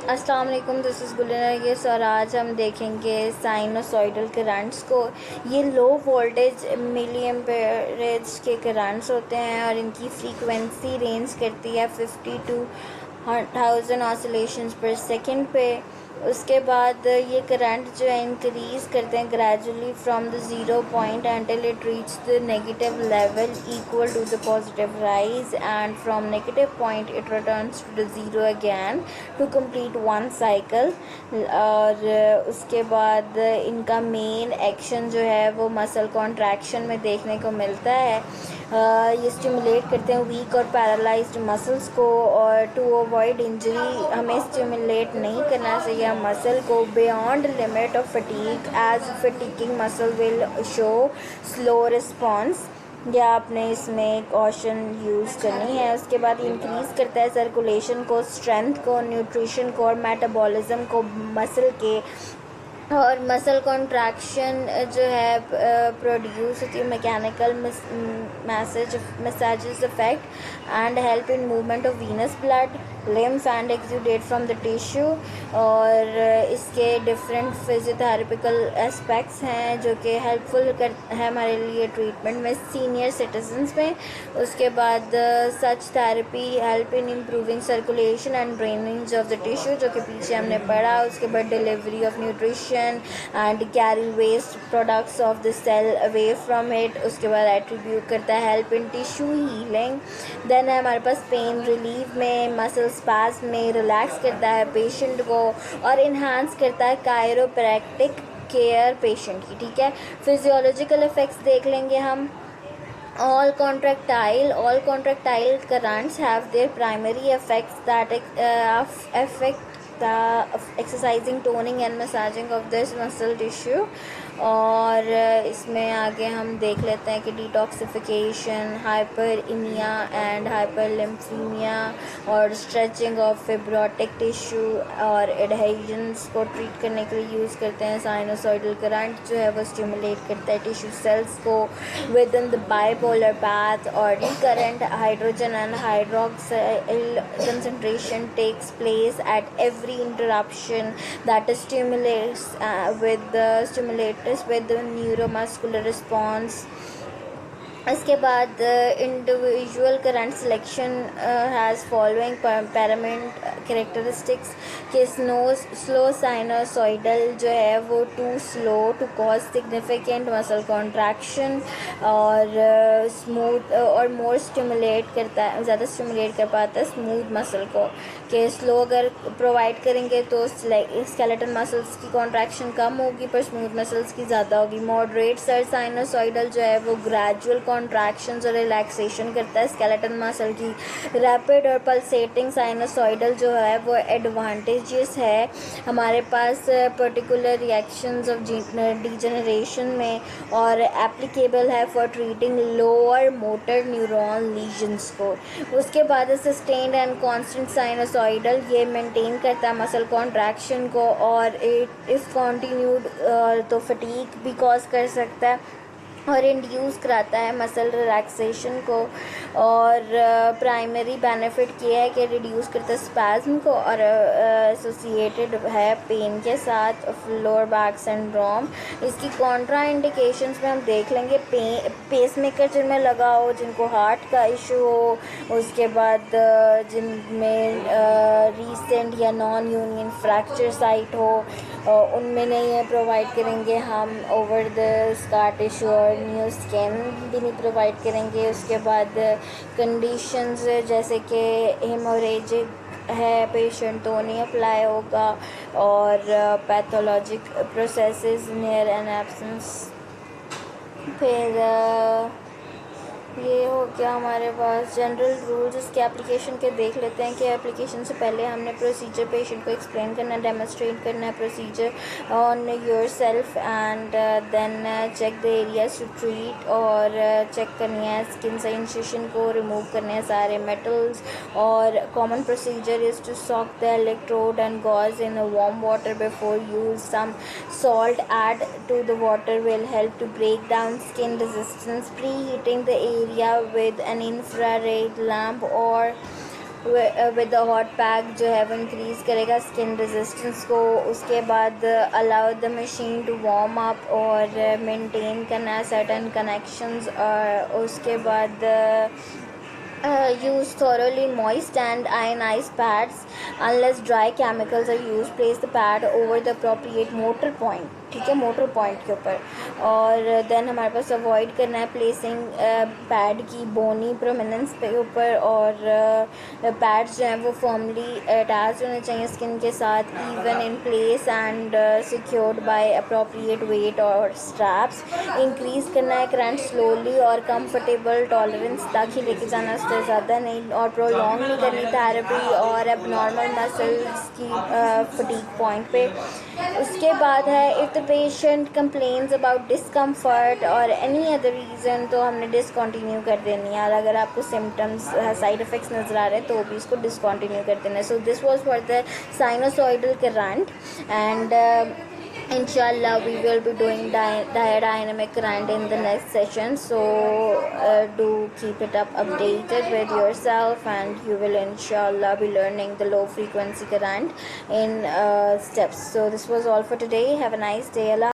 अस्सलाम वालेकुम, this is गुलिनर्गिस और आज हम देखेंगे साइनोसॉइडल करंट्स को। ये लो वोल्टेज मिली एम्पेरेज के करंट्स होते हैं और इनकी फ्रीक्वेंसी रेंज करती है 50 to 1000 ऑसिलेशंस पर सेकंड पे। उसके बाद ये करंट जो है इंक्रीज़ करते हैं gradually from the zero point until it reach the negative level equal to the positive rise, and from negative point it returns to the zero again to complete one cycle. और उसके बाद इनका main action जो है वो muscle contraction में देखने को मिलता है। ये स्टिमुलेट करते हैं वीक और पैरालाइज्ड मसल्स को, और टू अवॉइड इंजरी हमें स्टिमुलेट नहीं करना चाहिए मसल को beyond limit of fatigue, as fatiguing muscle will show slow response, या आपने इसमें कॉशन यूज़ करनी है। उसके बाद इंक्रीज़ करता है सर्कुलेशन को, स्ट्रेंथ को, न्यूट्रिशन को और मेटाबॉलिज्म को मसल के, और मसल कॉन्ट्रैक्शन जो है प्रोड्यूस होती है mechanical massages effect and help in movement of venous blood lymph and exudate from the tissue. और इसके डिफरेंट फिजियोथेरेपिकल एस्पेक्ट्स हैं जो कि हेल्पफुल कर है हमारे लिए ट्रीटमेंट में सीनियर सिटीजन्स में। उसके बाद such therapy help in improving circulation and drainage of the tissue, जो कि पीछे हमने पढ़ा। उसके बाद delivery of nutrition and carry waste products of the cell away from it. उसके बाद एट्रीब्यूट करता है help in tissue healing. Then है हमारे पास पेन रिलीफ में, मसल स्पास में रिलैक्स करता है पेशेंट को, और इन्हांस करता है कायरोप्रैक्टिक केयर पेशेंट की। ठीक है, फिजियोलॉजिकल इफेक्ट्स देख लेंगे हम। All contractile currents have their primary effects that affect the exercising, toning and massaging of this muscle tissue। और इसमें आगे हम देख लेते हैं कि डिटॉक्सिफिकेशन, हाइपरइमिया एंड हाइपरलिम्फीमिया, और स्ट्रेचिंग ऑफ फिब्रोटिक टिश्यू और एडहेजन्स को ट्रीट करने के लिए यूज़ करते हैं। साइनोसॉइडल करंट जो है वो स्टिमुलेट करता है टिश्यू सेल्स को with in the bipolar path, or recurrent hydrogen and hydroxyl concentration takes place at every interruption that stimulates with the neuromuscular response। इसके बाद individual current selection has following parameter characteristics के slow sinusoidal जो है वो too slow to cause significant muscle contraction, और smooth और more stimulate करता है, ज़्यादा स्टिमुलेट कर पाता है स्मूथ मसल को। कि स्लो अगर प्रोवाइड करेंगे तो स्केलेटन मसल्स की कॉन्ट्रैक्शन कम होगी पर स्मूथ मसल्स की ज़्यादा होगी। मॉडरेट साइनोसॉइडल जो है वो ग्रेजुअल कॉन्ट्रैक्शंस और रिलैक्सेशन करता है स्केलेटन मसल की। रैपिड और पल्सेटिंग साइनोसॉइडल जो है वो एडवांटेजेस है हमारे पास पर्टिकुलर रिएक्शंस ऑफ डिजेनरेशन में, और एप्लीकेबल है for treating lower motor neuron lesions को। उसके बाद सस्टेन्ड एंड कॉन्स्टेंट साइनोसॉइडल ये मेंटेन करता है मसल कॉन्ट्रैक्शन को, और इट इफ़ कॉन्टीन्यूड तो फटीग भी कॉज कर सकता है और इंड्यूस कराता है मसल रिलैक्सेशन को। और प्राइमरी बेनिफिट ये है कि रिड्यूस करता है स्पैज्म को, और एसोसिएटेड है पेन के साथ लोअर बैक सिंड्रोम। इसकी कॉन्ट्रा इंडिकेशंस में हम देख लेंगे पेसमेकर जिनमें लगा हो, जिनको हार्ट का इशू हो, उसके बाद जिनमें रीसेंट या नॉन यूनियन फ्रैक्चर साइट हो, उनमें नहीं प्रोवाइड करेंगे हम ओवर द स्कार टिश्यू और न्यू स्किन भी नहीं प्रोवाइड करेंगे। उसके बाद कंडीशंस जैसे कि हेमोरेजिक है पेशेंट तो नहीं अप्लाई होगा, और pathologic processes near an absence. फिर ये हो गया हमारे पास जनरल रूल्स। इसके एप्लीकेशन के देख लेते हैं कि एप्लीकेशन से पहले हमने प्रोसीजर पेशेंट को एक्सप्लेन करना है, डेमोस्ट्रेट करना है procedure on yourself, and then check the areas to treat, और चेक करनी है स्किन से इंसिशन को, रिमूव करने हैं सारे मेटल्स। और common procedure is to soak the electrode and gauze in warm water before use. Some salt add to the water will help to break down skin resistance. Preheating the area with an infrared lamp or with the hot pack जो है वो increase करेगा skin resistance को. उसके बाद allow the machine to warm up और maintain करना certain connections. उसके बाद use thoroughly moist and ionized pads unless dry chemicals are used. Place the pad over the appropriate motor point, ठीक है, मोटर पॉइंट के ऊपर. और देन हमारे पास अवॉइड करना है प्लेसिंग पैड की बोनी प्रोमिनेंस पे ऊपर. और पैड्स जो हैं वो फर्मली अटैच होने चाहिए स्किन के साथ, even in place and secured by appropriate weight और स्ट्रैप्स. इंक्रीज़ करना है करंट स्लोली और कंफर्टेबल टॉलरेंस तक ही लेके जाना, उससे ज़्यादा नहीं. और प्रोलॉन्ग नहीं करनी थेरेपी और अब नॉर्मल मसल्स की फटीग पॉइंट पे. उसके बाद है if the patient complains about discomfort और एनी अदर रीज़न तो हमने डिसकंटिन्यू कर देनी है. और अगर आपको सिम्टम्स साइड इफ़ेक्ट्स नज़र आ रहे हैं तो भी इसको डिसकंटिन्यू कर देना है. So this was for the sinusoidal current and inshallah we will be doing dynamic current in the next session. So do keep it updated with yourself and you will inshallah be learning the low frequency current in steps. So this was all for today. Have a nice day. Allah